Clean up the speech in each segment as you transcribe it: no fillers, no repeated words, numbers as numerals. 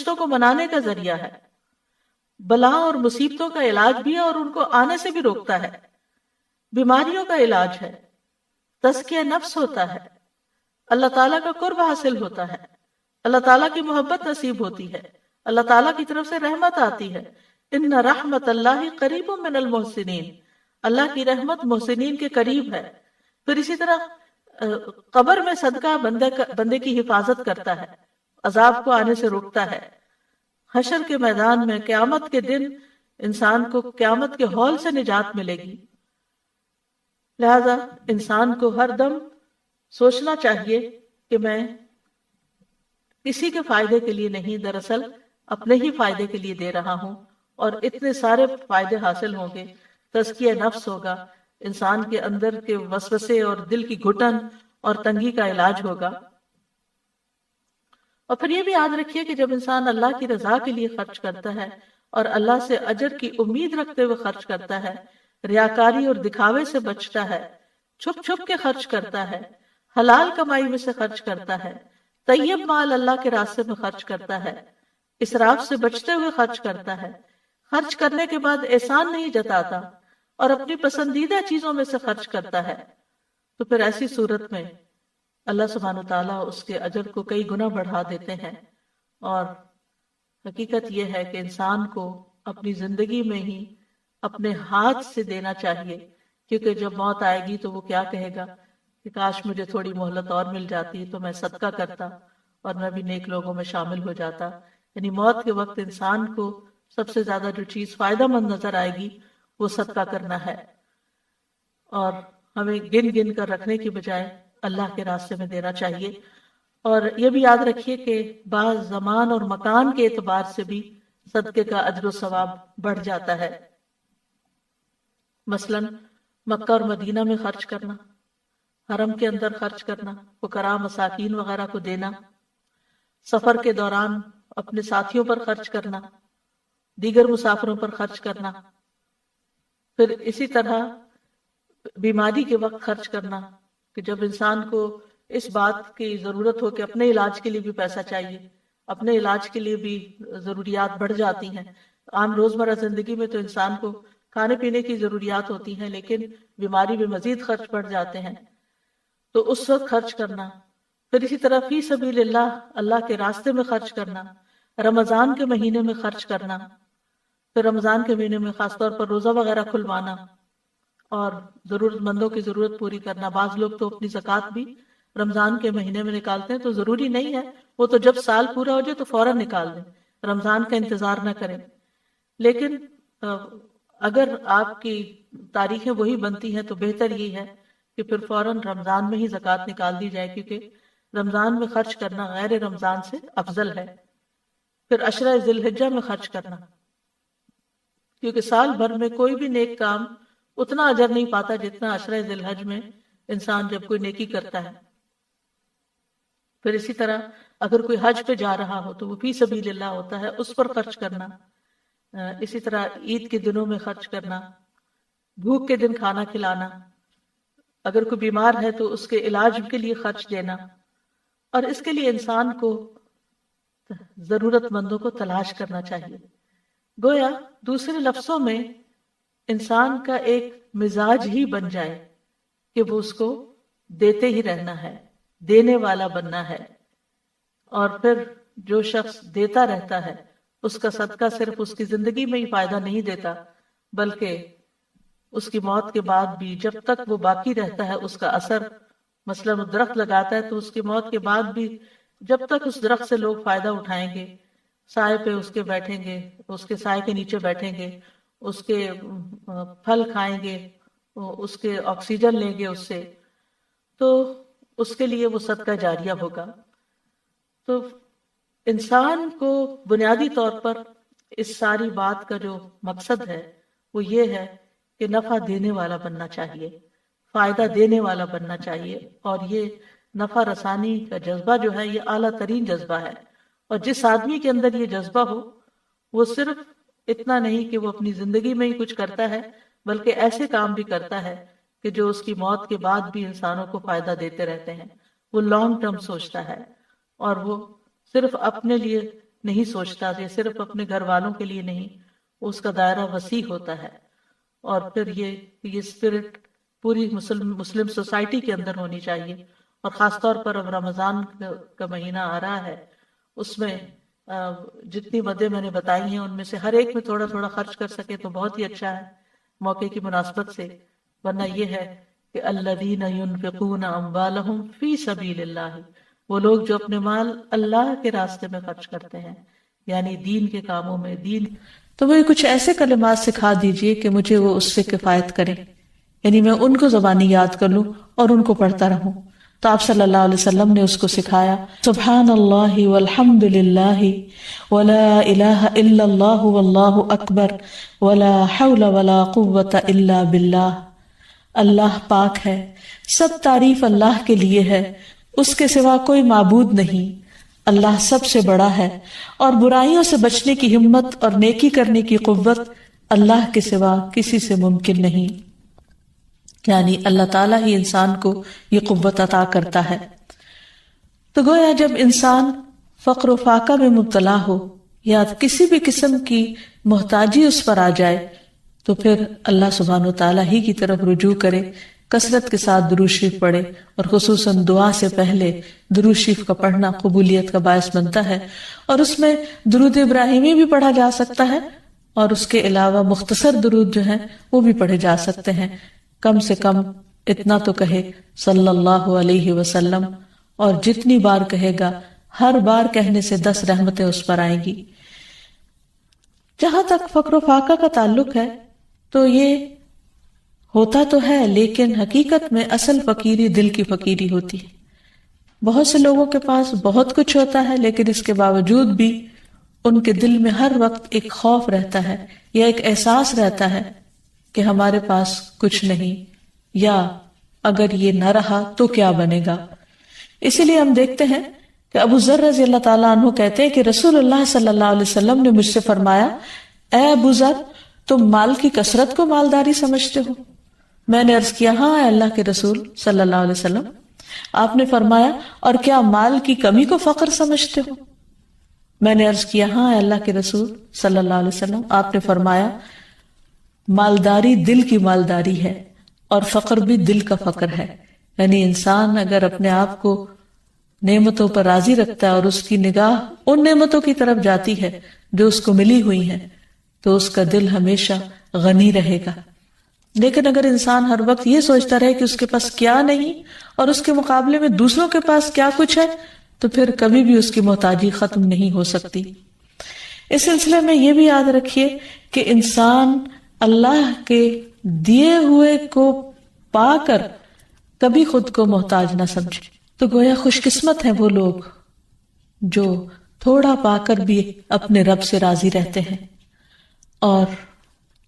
رشتوں کو منانے کا ذریعہ ہے، بلا اور مصیبتوں کا علاج بھی ہے اور ان کو آنے سے بھی روکتا ہے، بیماریوں کا علاج ہے، تزکیہ نفس ہوتا ہے، اللہ تعالیٰ کا قرب حاصل ہوتا ہے، اللہ تعالیٰ کی محبت نصیب ہوتی ہے، اللہ تعالیٰ کی طرف سے رحمت آتی ہے۔ ان رحمت اللہ قریب من المحسنین، اللہ کی رحمت محسنین کے قریب ہے۔ پھر اسی طرح قبر میں صدقہ بندے کی حفاظت کرتا ہے، عذاب کو آنے سے روکتا ہے۔ حشر کے میدان میں قیامت کے دن انسان کو قیامت کے ہول سے نجات ملے گی۔ لہذا انسان کو ہر دم سوچنا چاہیے کہ میں کسی کے فائدے کے لیے نہیں، دراصل اپنے ہی فائدے کے لیے دے رہا ہوں، اور اتنے سارے فائدے حاصل ہوں گے۔ تزکیہ نفس ہوگا، انسان کے اندر کے وسوسے اور دل کی گھٹن اور تنگی کا علاج ہوگا۔ اور پھر یہ بھی یاد رکھیے کہ جب انسان اللہ کی رضا کے لیے خرچ کرتا ہے اور اللہ سے اجر کی امید رکھتے ہوئے خرچ کرتا ہے، ریاکاری اور دکھاوے سے بچتا ہے، چھپ چھپ کے خرچ کرتا ہے، حلال کمائی میں سے خرچ کرتا ہے، طیب مال اللہ کے راستے میں خرچ کرتا ہے، اسراف سے بچتے ہوئے خرچ کرتا ہے، خرچ کرنے کے بعد احسان نہیں جتاتا اور اپنی پسندیدہ چیزوں میں سے خرچ کرتا ہے، تو پھر ایسی صورت میں اللہ سبحانہ وتعالیٰ اس کے اجر کو کئی گنا بڑھا دیتے ہیں۔ اور حقیقت یہ ہے کہ انسان کو اپنی زندگی میں ہی اپنے ہاتھ سے دینا چاہیے، کیونکہ جب موت آئے گی تو وہ کیا کہے گا کہ کاش مجھے تھوڑی مہلت اور مل جاتی تو میں صدقہ کرتا اور میں بھی نیک لوگوں میں شامل ہو جاتا۔ یعنی موت کے وقت انسان کو سب سے زیادہ جو چیز فائدہ مند نظر آئے گی وہ صدقہ کرنا ہے، اور ہمیں گن گن کر رکھنے کی بجائے اللہ کے راستے میں دینا چاہیے۔ اور یہ بھی یاد رکھیے کہ بعض زمان اور مکان کے اعتبار سے بھی صدقے کا اجر و ثواب بڑھ جاتا ہے۔ مثلا مکہ اور مدینہ میں خرچ کرنا، حرم کے اندر خرچ کرنا، فقراء مساکین وغیرہ کو دینا، سفر کے دوران اپنے ساتھیوں پر خرچ کرنا، دیگر مسافروں پر خرچ کرنا، پھر اسی طرح بیماری کے وقت خرچ کرنا کہ جب انسان کو اس بات کی ضرورت ہو کہ اپنے علاج کے لیے بھی پیسہ چاہیے، اپنے علاج کے لیے بھی ضروریات بڑھ جاتی ہیں۔ عام روزمرہ زندگی میں تو انسان کو کھانے پینے کی ضروریات ہوتی ہیں، لیکن بیماری میں مزید خرچ بڑھ جاتے ہیں، تو اس وقت خرچ کرنا۔ پھر اسی طرح فی سبیل اللہ، اللہ کے راستے میں خرچ کرنا، رمضان کے مہینے میں خرچ کرنا، پھر رمضان کے مہینے میں خاص طور پر روزہ وغیرہ کھلوانا اور ضرورت مندوں کی ضرورت پوری کرنا۔ بعض لوگ تو اپنی زکوٰۃ بھی رمضان کے مہینے میں نکالتے ہیں، تو ضروری نہیں ہے وہ تو جب سال پورا ہو جائے تو فوراً نکال دیں، رمضان کا انتظار نہ کریں۔ لیکن اگر آپ کی تاریخیں وہی بنتی ہیں تو بہتر یہ ہے کہ پھر فوراً رمضان میں ہی زکوٰۃ نکال دی جائے، کیونکہ رمضان میں خرچ کرنا غیر رمضان سے افضل ہے۔ پھر عشرہ ذی الحجہ میں خرچ کرنا، کیونکہ سال بھر میں کوئی بھی نیک کام اتنا اجر نہیں پاتا جتنا عشرہ ذی الحج میں انسان جب کوئی نیکی کرتا ہے۔ پھر اسی طرح اگر کوئی حج پہ جا رہا ہو تو وہ فی سبیل اللہ ہوتا ہے، اس پر خرچ کرنا۔ اسی طرح عید کے دنوں میں خرچ کرنا، بھوک کے دن کھانا کھلانا، اگر کوئی بیمار ہے تو اس کے علاج کے لیے خرچ دینا، اور اس کے لیے انسان کو ضرورت مندوں کو تلاش کرنا چاہیے۔ گویا دوسرے لفظوں میں انسان کا ایک مزاج ہی بن جائے کہ وہ اس کو دیتے ہی رہنا ہے، دینے والا بننا ہے۔ اور پھر جو شخص دیتا رہتا ہے اس کا صدقہ صرف اس کی زندگی میں ہی فائدہ نہیں دیتا، بلکہ اس کی موت کے بعد بھی جب تک وہ باقی رہتا ہے اس کا اثر، مثلا وہ درخت لگاتا ہے تو اس کی موت کے بعد بھی جب تک اس درخت سے لوگ فائدہ اٹھائیں گے، سائے پہ اس کے بیٹھیں گے، اس کے سائے کے نیچے بیٹھیں گے، اس کے پھل کھائیں گے، اس کے آکسیجن لیں گے اس سے، تو اس کے لیے وہ صدقہ جاریہ ہوگا۔ تو انسان کو بنیادی طور پر اس ساری بات کا جو مقصد ہے وہ یہ ہے کہ نفع دینے والا بننا چاہیے، فائدہ دینے والا بننا چاہیے، اور یہ نفع رسانی کا جذبہ جو ہے یہ اعلیٰ ترین جذبہ ہے۔ اور جس آدمی کے اندر یہ جذبہ ہو وہ صرف اتنا نہیں کہ وہ اپنی زندگی میں ہی کچھ کرتا ہے، بلکہ ایسے کام بھی کرتا ہے کہ جو اس کی موت کے بعد بھی انسانوں کو فائدہ دیتے رہتے ہیں۔ وہ لانگ ٹرم سوچتا ہے اور وہ صرف اپنے لیے نہیں سوچتا، یہ صرف اپنے گھر والوں کے لیے نہیں، اس کا دائرہ وسیع ہوتا ہے. اور پھر یہ اسپرٹ پوری مسلم سوسائٹی کے اندر ہونی چاہیے. اور خاص طور پر اب رمضان کا مہینہ آ رہا ہے، اس میں جتنی مدیں میں نے بتائی ہیں ان میں سے ہر ایک میں تھوڑا تھوڑا خرچ کر سکے تو بہت ہی اچھا ہے موقع کی مناسبت سے. ورنہ یہ ہے کہ الذین ينفقون اموالهم فی سبیل اللہ، وہ لوگ جو اپنے مال اللہ کے راستے میں خرچ کرتے ہیں، یعنی دین کے کاموں میں. تو وہ کچھ ایسے کلمات سکھا دیجئے کہ مجھے وہ اس سے کفایت کرے، یعنی میں ان کو زبانی یاد کر لوں اور ان کو پڑھتا رہوں. تو آپ صلی اللہ علیہ وسلم نے اس کو سکھایا سبحان اللہ والحمد للہ ولا الہ الا اللہ واللہ اکبر ولا حول ولا قوة الا باللہ. اللہ پاک ہے، سب تعریف اللہ کے لیے ہے، اس کے سوا کوئی معبود نہیں، اللہ سب سے بڑا ہے، اور برائیوں سے بچنے کی ہمت اور نیکی کرنے کی قوت اللہ کے سوا کسی سے ممکن نہیں. یعنی اللہ تعالیٰ ہی انسان کو یہ قوت عطا کرتا ہے. تو گویا جب انسان فقر و فاقہ میں مبتلا ہو یا کسی بھی قسم کی محتاجی اس پر آ جائے تو پھر اللہ سبحانہ و تعالیٰ ہی کی طرف رجوع کرے، کثرت کے ساتھ درود شریف پڑھے، اور خصوصاً دعا سے پہلے درود شریف کا پڑھنا قبولیت کا باعث بنتا ہے. اور اس میں درود ابراہیمی بھی پڑھا جا سکتا ہے، اور اس کے علاوہ مختصر درود جو ہیں وہ بھی پڑھے جا سکتے ہیں. کم سے کم اتنا تو کہے صلی اللہ علیہ وسلم، اور جتنی بار کہے گا ہر بار کہنے سے 10 رحمتیں اس پر آئیں گی. جہاں تک فقر و فاقہ کا تعلق ہے تو یہ ہوتا تو ہے، لیکن حقیقت میں اصل فقیری دل کی فقیری ہوتی ہے. بہت سے لوگوں کے پاس بہت کچھ ہوتا ہے، لیکن اس کے باوجود بھی ان کے دل میں ہر وقت ایک خوف رہتا ہے یا ایک احساس رہتا ہے کہ ہمارے پاس کچھ نہیں، یا اگر یہ نہ رہا تو کیا بنے گا. اسی لیے ہم دیکھتے ہیں کہ ابو ذر رضی اللہ تعالیٰ عنہ کہتے ہیں کہ رسول اللہ صلی اللہ علیہ وسلم نے مجھ سے فرمایا اے ابو ذر، تم مال کی کثرت کو مالداری سمجھتے ہو؟ میں نے عرض کیا ہاں اے اللہ کے رسول صلی اللہ علیہ وسلم. آپ نے فرمایا اور کیا مال کی کمی کو فقر سمجھتے ہو؟ میں نے عرض کیا ہاں اے اللہ کے رسول صلی اللہ علیہ وسلم. آپ نے فرمایا مالداری دل کی مالداری ہے اور فقر بھی دل کا فقر ہے. یعنی انسان اگر اپنے آپ کو نعمتوں پر راضی رکھتا ہے اور اس کی نگاہ ان نعمتوں کی طرف جاتی ہے جو اس کو ملی ہوئی ہیں تو اس کا دل ہمیشہ غنی رہے گا. لیکن اگر انسان ہر وقت یہ سوچتا رہے کہ اس کے پاس کیا نہیں اور اس کے مقابلے میں دوسروں کے پاس کیا کچھ ہے تو پھر کبھی بھی اس کی محتاجی ختم نہیں ہو سکتی. اس سلسلے میں یہ بھی یاد رکھیے کہ انسان اللہ کے دیے ہوئے کو پا کر کبھی خود کو محتاج نہ سمجھے. تو گویا خوش قسمت ہیں وہ لوگ جو تھوڑا پا کر بھی اپنے رب سے راضی رہتے ہیں اور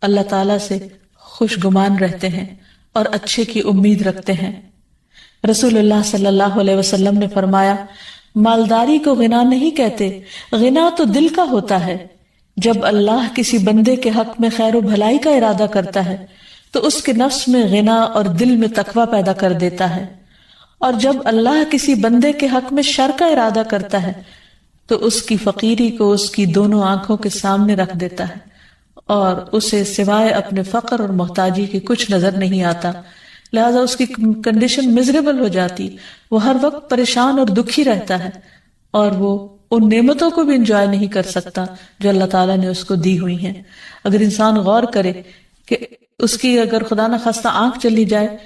اللہ تعالیٰ سے خوش گمان رہتے ہیں اور اچھے کی امید رکھتے ہیں. رسول اللہ صلی اللہ علیہ وسلم نے فرمایا مالداری کو غنا نہیں کہتے، غنا تو دل کا ہوتا ہے. جب اللہ کسی بندے کے حق میں خیر و بھلائی کا ارادہ کرتا ہے تو اس کے نفس میں غنا اور دل میں تقوی پیدا کر دیتا ہے، اور جب اللہ کسی بندے کے حق میں شر کا ارادہ کرتا ہے تو اس کی فقیری کو اس کی دونوں آنکھوں کے سامنے رکھ دیتا ہے اور اسے سوائے اپنے فقر اور محتاجی کے کچھ نظر نہیں آتا. لہذا اس کی کنڈیشن میزریبل ہو جاتی، وہ ہر وقت پریشان اور دکھی رہتا ہے اور وہ ان نعمتوں کو بھی انجوائے نہیں کر سکتا جو اللہ تعالیٰ نے اس کو دی ہوئی ہیں. اگر انسان غور کرے کہ اس کی اگر خدا نہ خواستہ آنکھ چلی جائے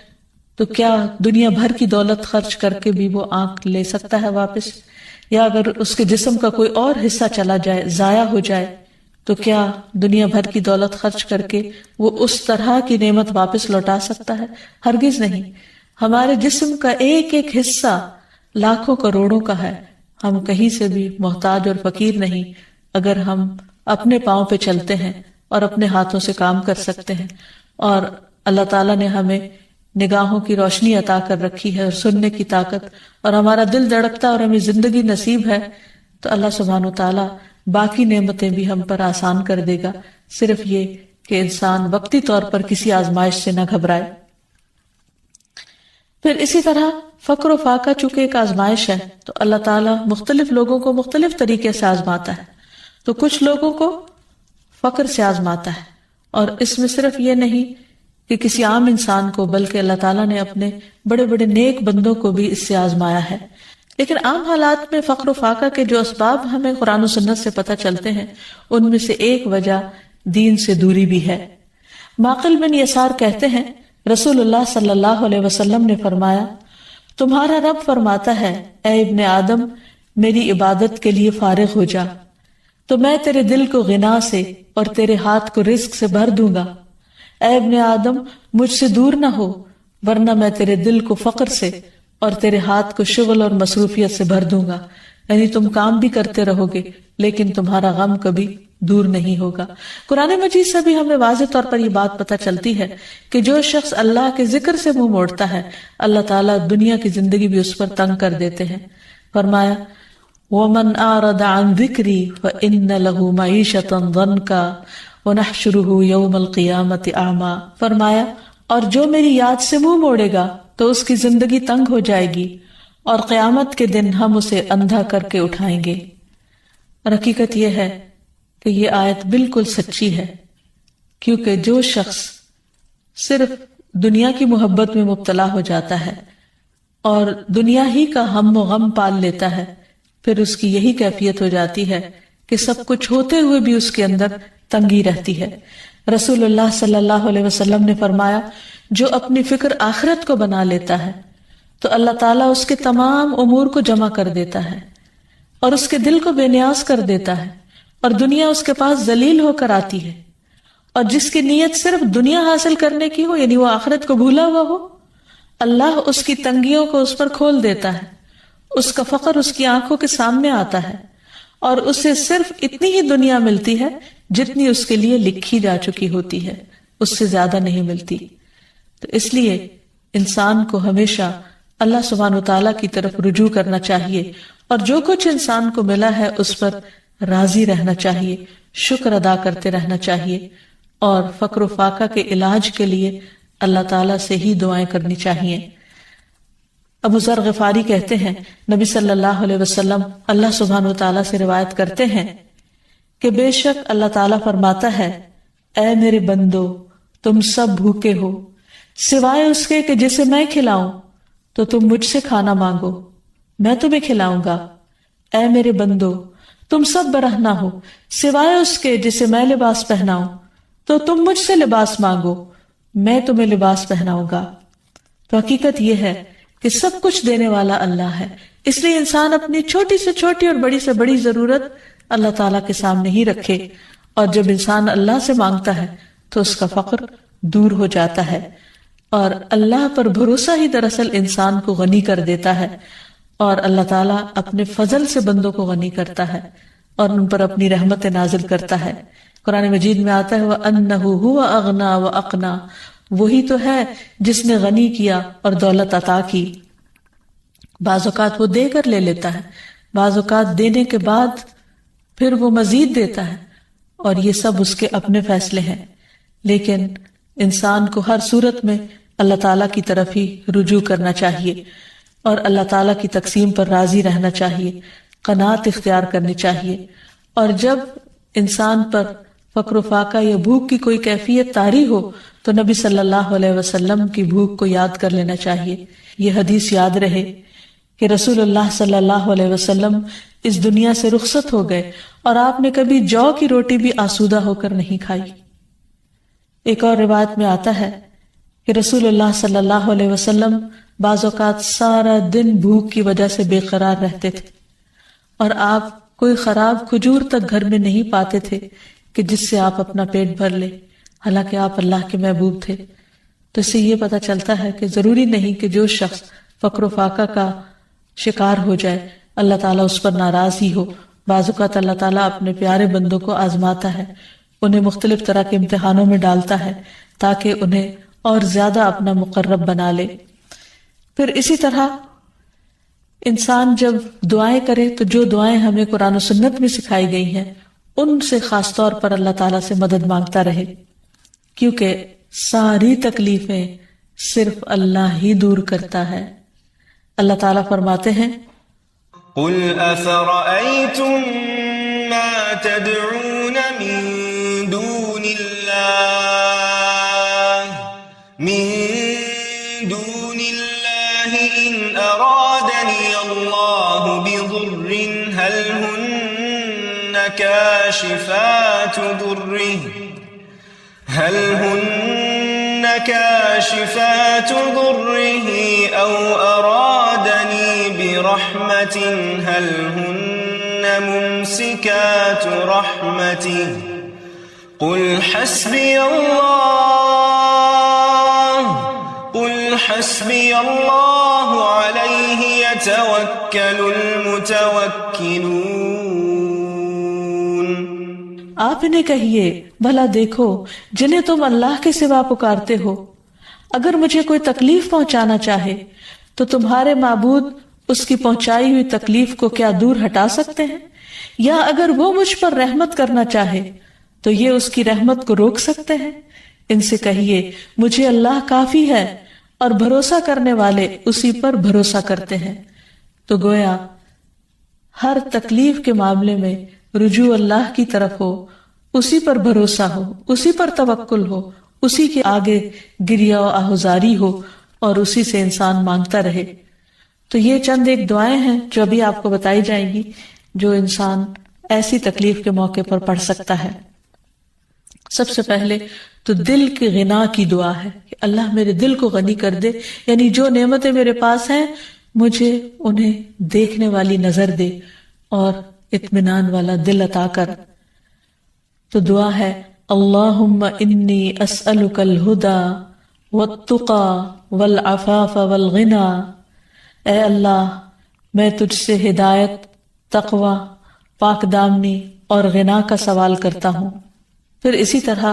تو کیا دنیا بھر کی دولت خرچ کر کے بھی وہ آنکھ لے سکتا ہے واپس؟ یا اگر اس کے جسم کا کوئی اور حصہ چلا جائے، ضائع ہو جائے، تو کیا دنیا بھر کی دولت خرچ کر کے وہ اس طرح کی نعمت واپس لوٹا سکتا ہے؟ ہرگز نہیں. ہمارے جسم کا ایک ایک حصہ لاکھوں کروڑوں کا ہے، ہم کہیں سے بھی محتاج اور فقیر نہیں اگر ہم اپنے پاؤں پہ چلتے ہیں اور اپنے ہاتھوں سے کام کر سکتے ہیں. اور اللہ تعالیٰ نے ہمیں نگاہوں کی روشنی عطا کر رکھی ہے اور سننے کی طاقت، اور ہمارا دل دھڑکتا اور ہمیں زندگی نصیب ہے، تو اللہ سبحانہ وتعالیٰ باقی نعمتیں بھی ہم پر آسان کر دے گا. صرف یہ کہ انسان وقتی طور پر کسی آزمائش سے نہ گھبرائے. پھر اسی طرح فقر و فاقہ چونکہ ایک آزمائش ہے تو اللہ تعالیٰ مختلف لوگوں کو مختلف طریقے سے آزماتا ہے. تو کچھ لوگوں کو فقر سے آزماتا ہے، اور اس میں صرف یہ نہیں کہ کسی عام انسان کو، بلکہ اللہ تعالیٰ نے اپنے بڑے بڑے نیک بندوں کو بھی اس سے آزمایا ہے۔ لیکن عام حالات میں فقر و فاقہ کے جو اسباب ہمیں قرآن و سنت سے پتہ چلتے ہیں، ان میں سے ایک وجہ دین سے دوری بھی ہے۔ معقل بن یسار کہتے ہیں، رسول اللہ صلی اللہ علیہ وسلم نے فرمایا، تمہارا رب فرماتا ہے، اے ابن آدم، میری عبادت کے لیے فارغ ہو جا تو میں تیرے دل کو غنا سے اور تیرے ہاتھ کو رزق سے بھر دوں گا۔ اے ابن آدم، مجھ سے دور نہ ہو، ورنہ میں تیرے دل کو فقر سے اور تیرے ہاتھ کو شغل اور مصروفیت سے بھر دوں گا۔ یعنی تم کام بھی کرتے رہو گے لیکن تمہارا غم کبھی دور نہیں ہوگا۔ قرآن مجید سے بھی ہمیں واضح طور پر یہ بات پتہ چلتی ہے کہ جو شخص اللہ کے ذکر سے منہ موڑتا ہے، اللہ تعالیٰ دنیا کی زندگی بھی اس پر تنگ کر دیتے ہیں۔ فرمایا، وَمَنْ أَعْرَضَ عَنْ ذِكْرِي فَإِنَّ لَهُ مَعِيشَةً ضَنْكًا وَنَحْشُرُهُ يَوْمَ الْقِيَامَةِ أَعْمَىٰ۔ فرمایا، اور جو میری یاد سے منہ موڑے گا تو اس کی زندگی تنگ ہو جائے گی، اور قیامت کے دن ہم اسے اندھا کر کے اٹھائیں گے۔ اور حقیقت یہ ہے کہ یہ آیت بالکل سچی ہے، کیونکہ جو شخص صرف دنیا کی محبت میں مبتلا ہو جاتا ہے اور دنیا ہی کا ہم و غم پال لیتا ہے، پھر اس کی یہی کیفیت ہو جاتی ہے کہ سب کچھ ہوتے ہوئے بھی اس کے اندر تنگی رہتی ہے۔ رسول اللہ صلی اللہ علیہ وسلم نے فرمایا، جو اپنی فکر آخرت کو بنا لیتا ہے تو اللہ تعالیٰ اس کے تمام امور کو جمع کر دیتا ہے اور اس کے دل کو بے نیاز کر دیتا ہے، اور دنیا اس کے پاس ذلیل ہو کر آتی ہے، اور جس کی نیت صرف دنیا حاصل کرنے کی ہو، یعنی وہ آخرت کو بھولا ہوا ہو، اللہ اس کی تنگیوں کو اس پر کھول دیتا ہے، اس کا فقر اس کی آنکھوں کے سامنے آتا ہے، اور اسے صرف اتنی ہی دنیا ملتی ہے جتنی اس کے لیے لکھی جا چکی ہوتی ہے، اس سے زیادہ نہیں ملتی۔ تو اس لیے انسان کو ہمیشہ اللہ سبحانہ وتعالیٰ کی طرف رجوع کرنا چاہیے، اور جو کچھ انسان کو ملا ہے اس پر راضی رہنا چاہیے، شکر ادا کرتے رہنا چاہیے، اور فقر و فاقہ کے علاج کے لیے اللہ تعالیٰ سے ہی دعائیں کرنی چاہیے۔ ابو ذر غفاری کہتے ہیں، نبی صلی اللہ علیہ وسلم اللہ سبحانہ وتعالیٰ سے روایت کرتے ہیں کہ بے شک اللہ تعالیٰ فرماتا ہے، اے میرے بندو، تم سب بھوکے ہو سوائے اس کے کہ جسے میں کھلاؤں، تو تم مجھ سے کھانا مانگو، میں تمہیں کھلاؤں گا۔ اے میرے بندو، تم سب برہنہ ہو سوائے اس کے جسے میں لباس پہناؤں، تو تم مجھ سے لباس مانگو، میں تمہیں لباس پہناؤں گا۔ تو حقیقت یہ ہے کہ سب کچھ دینے والا اللہ ہے، اس لیے انسان اپنی چھوٹی سے چھوٹی اور بڑی سے بڑی ضرورت اللہ تعالیٰ کے سامنے ہی رکھے، اور جب انسان اللہ سے مانگتا ہے تو اس کا فقر دور ہو جاتا ہے، اور اللہ پر بھروسہ ہی دراصل انسان کو غنی کر دیتا ہے، اور اللہ تعالیٰ اپنے فضل سے بندوں کو غنی کرتا ہے اور ان پر اپنی رحمت نازل کرتا ہے۔ قرآن مجید میں آتا ہے وَأَنَّهُ هُوَ أَغْنَى وَأَقْنَى، وہی تو ہے جس نے غنی کیا اور دولت عطا کی۔ بعض اوقات وہ دے کر لے لیتا ہے، بعض اوقات دینے کے بعد پھر وہ مزید دیتا ہے، اور یہ سب اس کے اپنے فیصلے ہیں، لیکن انسان کو ہر صورت میں اللہ تعالیٰ کی طرف ہی رجوع کرنا چاہیے، اور اللہ تعالیٰ کی تقسیم پر راضی رہنا چاہیے، قناعت اختیار کرنی چاہیے، اور جب انسان پر فقر و فاقہ یا بھوک کی کوئی کیفیت طاری ہو تو نبی صلی اللہ علیہ وسلم کی بھوک کو یاد کر لینا چاہیے۔ یہ حدیث یاد رہے کہ رسول اللہ صلی اللہ علیہ وسلم اس دنیا سے رخصت ہو گئے اور آپ نے کبھی جو کی روٹی بھی آسودہ ہو کر نہیں کھائی۔ ایک اور روایت میں آتا ہے کہ رسول اللہ صلی اللہ علیہ وسلم بعض اوقات سارا دن بھوک کی وجہ سے بے قرار رہتے تھے، اور آپ کوئی خراب کھجور تک گھر میں نہیں پاتے تھے کہ جس سے آپ اپنا پیٹ بھر لے، حالانکہ آپ اللہ کے محبوب تھے۔ تو اس سے یہ پتہ چلتا ہے کہ ضروری نہیں کہ جو شخص فقر و فاقہ کا شکار ہو جائے اللہ تعالیٰ اس پر ناراض ہی ہو۔ بعض اوقات اللہ تعالیٰ اپنے پیارے بندوں کو آزماتا ہے، انہیں مختلف طرح کے امتحانوں میں ڈالتا ہے تاکہ انہیں اور زیادہ اپنا مقرب بنا لے۔ پھر اسی طرح انسان جب دعائیں کرے تو جو دعائیں ہمیں قرآن و سنت میں سکھائی گئی ہیں ان سے خاص طور پر اللہ تعالیٰ سے مدد مانگتا رہے، کیونکہ ساری تکلیفیں صرف اللہ ہی دور کرتا ہے۔ اللہ تعالیٰ فرماتے ہیں قل افرأيتم ما تدعون من دون الله إن أرادني الله بضر هل هن كاشفات ضره أو أرادني برحمة هل هن ممسكات رحمته قل حسبي الله عليه يتوكل المتوكلون۔ آپ انہیں کہیے بھلا دیکھو جنہیں تم اللہ کے سوا پکارتے ہو، اگر مجھے کوئی تکلیف پہنچانا چاہے تو تمہارے معبود اس کی پہنچائی ہوئی تکلیف کو کیا دور ہٹا سکتے ہیں؟ یا اگر وہ مجھ پر رحمت کرنا چاہے تو یہ اس کی رحمت کو روک سکتے ہیں؟ ان سے کہیے مجھے اللہ کافی ہے اور بھروسہ کرنے والے اسی پر بھروسہ کرتے ہیں۔ تو گویا ہر تکلیف کے معاملے میں رجوع اللہ کی طرف ہو، اسی پر بھروسہ ہو، اسی پر توکل ہو، اسی کے آگے گریہ و آہذاری ہو اور اسی سے انسان مانگتا رہے۔ تو یہ چند ایک دعائیں ہیں جو ابھی آپ کو بتائی جائیں گی جو انسان ایسی تکلیف کے موقع پر پڑھ سکتا ہے۔ سب سے پہلے تو دل کی غنا کی دعا ہے کہ اللہ میرے دل کو غنی کر دے، یعنی جو نعمتیں میرے پاس ہیں مجھے انہیں دیکھنے والی نظر دے اور اطمینان والا دل عطا کر۔ تو دعا ہے اللہم انی اسألک الہدی والتقی والعفاف والغنی، اے اللہ میں تجھ سے ہدایت، تقوی، پاک دامنی اور غنا کا سوال کرتا ہوں۔ پھر اسی طرح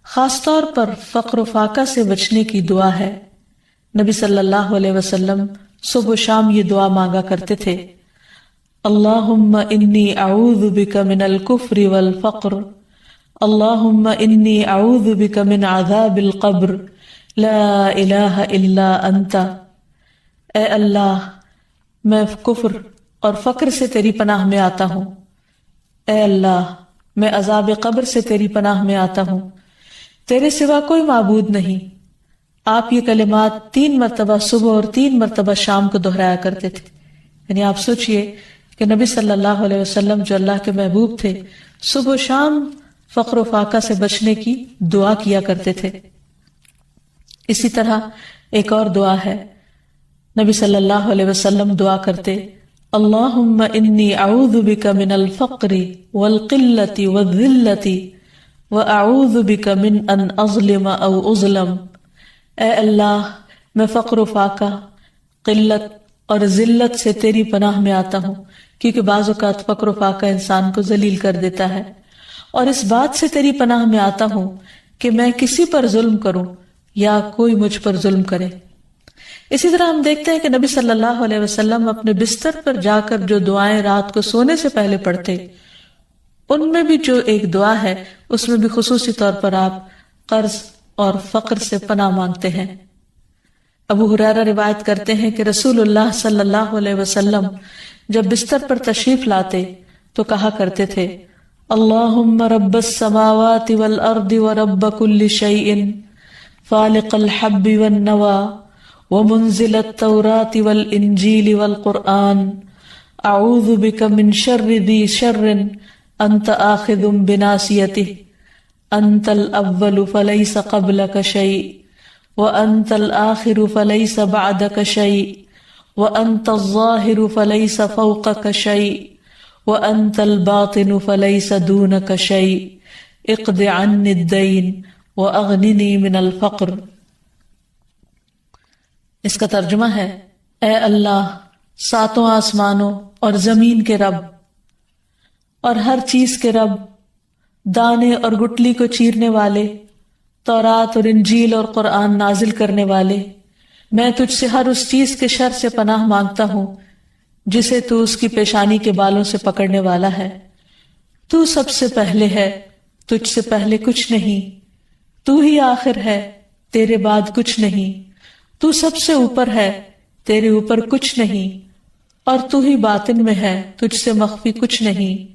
خاص طور پر فقر و فاقہ سے بچنے کی دعا ہے۔ نبی صلی اللہ علیہ وسلم صبح و شام یہ دعا مانگا کرتے تھے، اللہم انی اعوذ بک من الکفر والفقر، اللہم انی اعوذ بک من عذاب القبر، لا الہ الا انت، اے اللہ میں کفر اور فقر سے تیری پناہ میں آتا ہوں، اے اللہ میں عذاب قبر سے تیری پناہ میں آتا ہوں، تیرے سوا کوئی معبود نہیں۔ آپ یہ کلمات 3 مرتبہ صبح اور 3 مرتبہ شام کو دہرایا کرتے تھے۔ یعنی آپ سوچئے کہ نبی صلی اللہ علیہ وسلم جو اللہ کے محبوب تھے صبح و شام فقر و فاقہ سے بچنے کی دعا کیا کرتے تھے۔ اسی طرح ایک اور دعا ہے، نبی صلی اللہ علیہ وسلم دعا کرتے اللہم انی اعوذ بک من الفقر والقلۃ والذلۃ واعوذ بک من ان اظلم او اظلم، اے اللہ میں فقر و فاقہ، قلت اور ذلت سے تیری پناہ میں آتا ہوں، کیونکہ بعض اوقات فقر و فاقہ انسان کو ذلیل کر دیتا ہے، اور اس بات سے تیری پناہ میں آتا ہوں کہ میں کسی پر ظلم کروں یا کوئی مجھ پر ظلم کرے۔ اسی طرح ہم دیکھتے ہیں کہ نبی صلی اللہ علیہ وسلم اپنے بستر پر جا کر جو دعائیں رات کو سونے سے پہلے پڑھتے، ان میں بھی جو ایک دعا ہے اس میں بھی خصوصی طور پر آپ قرض اور فقر سے پناہ مانگتے ہیں۔ ابو ہریرہ روایت کرتے ہیں کہ رسول اللہ صلی اللہ علیہ وسلم جب بستر پر تشریف لاتے تو کہا کرتے تھے اللہم رب السماوات والارض ورب کل شیء فالق الحب والنوى ومنزل التوراة والانجیل والقرآن اعوذ بک من شر ذی شر انت آخذ بناصیته انت الاول فلیس قبلک شیء وانت الآخر فلیس بعدک شیء وانت الظاہر فلیس فوقک شیء وانت الباطن فلیس دونک شیء اقض عنی الدین واغننی من الفقر۔ اس کا ترجمہ ہے اے اللہ 7 آسمانوں اور زمین کے رب اور ہر چیز کے رب، دانے اور گٹلی کو چیرنے والے، تورات اور انجیل اور قرآن نازل کرنے والے، میں تجھ سے ہر اس چیز کے شر سے پناہ مانگتا ہوں جسے تو اس کی پیشانی کے بالوں سے پکڑنے والا ہے۔ تو سب سے پہلے ہے، تجھ سے پہلے کچھ نہیں، تو ہی آخر ہے، تیرے بعد کچھ نہیں، تو سب سے اوپر ہے، تیرے اوپر کچھ نہیں، اور تو ہی باطن میں ہے، تجھ سے مخفی کچھ نہیں۔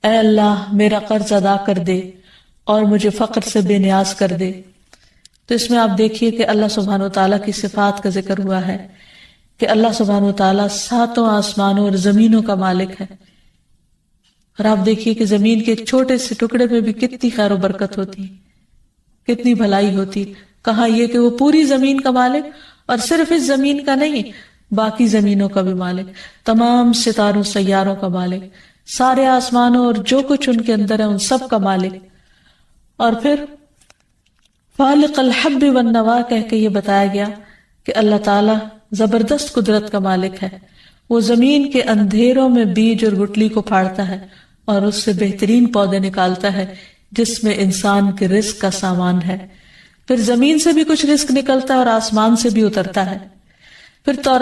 اے اللہ میرا قرض ادا کر دے اور مجھے فقر سے بے نیاز کر دے۔ تو اس میں آپ دیکھیے کہ اللہ سبحانہ وتعالیٰ کی صفات کا ذکر ہوا ہے کہ اللہ سبحانہ وتعالیٰ 7 آسمانوں اور زمینوں کا مالک ہے، اور آپ دیکھیے کہ زمین کے ایک چھوٹے سے ٹکڑے میں بھی کتنی خیر و برکت ہوتی، کتنی بھلائی ہوتی۔ کہاں یہ کہ وہ پوری زمین کا مالک، اور صرف اس زمین کا نہیں، باقی زمینوں کا بھی مالک، تمام ستاروں سیاروں کا مالک، سارے آسمانوں اور جو کچھ ان کے اندر ہے ان سب کا مالک۔ اور پھر فالق الحب والنوا کہہ کے یہ بتایا گیا کہ اللہ تعالیٰ زبردست قدرت کا مالک ہے، وہ زمین کے اندھیروں میں بیج اور گٹلی کو پھاڑتا ہے اور اس سے بہترین پودے نکالتا ہے جس میں انسان کے رزق کا سامان ہے، پھر زمین سے بھی کچھ رزق نکلتا ہے اور آسمان سے بھی اترتا ہے۔ پھر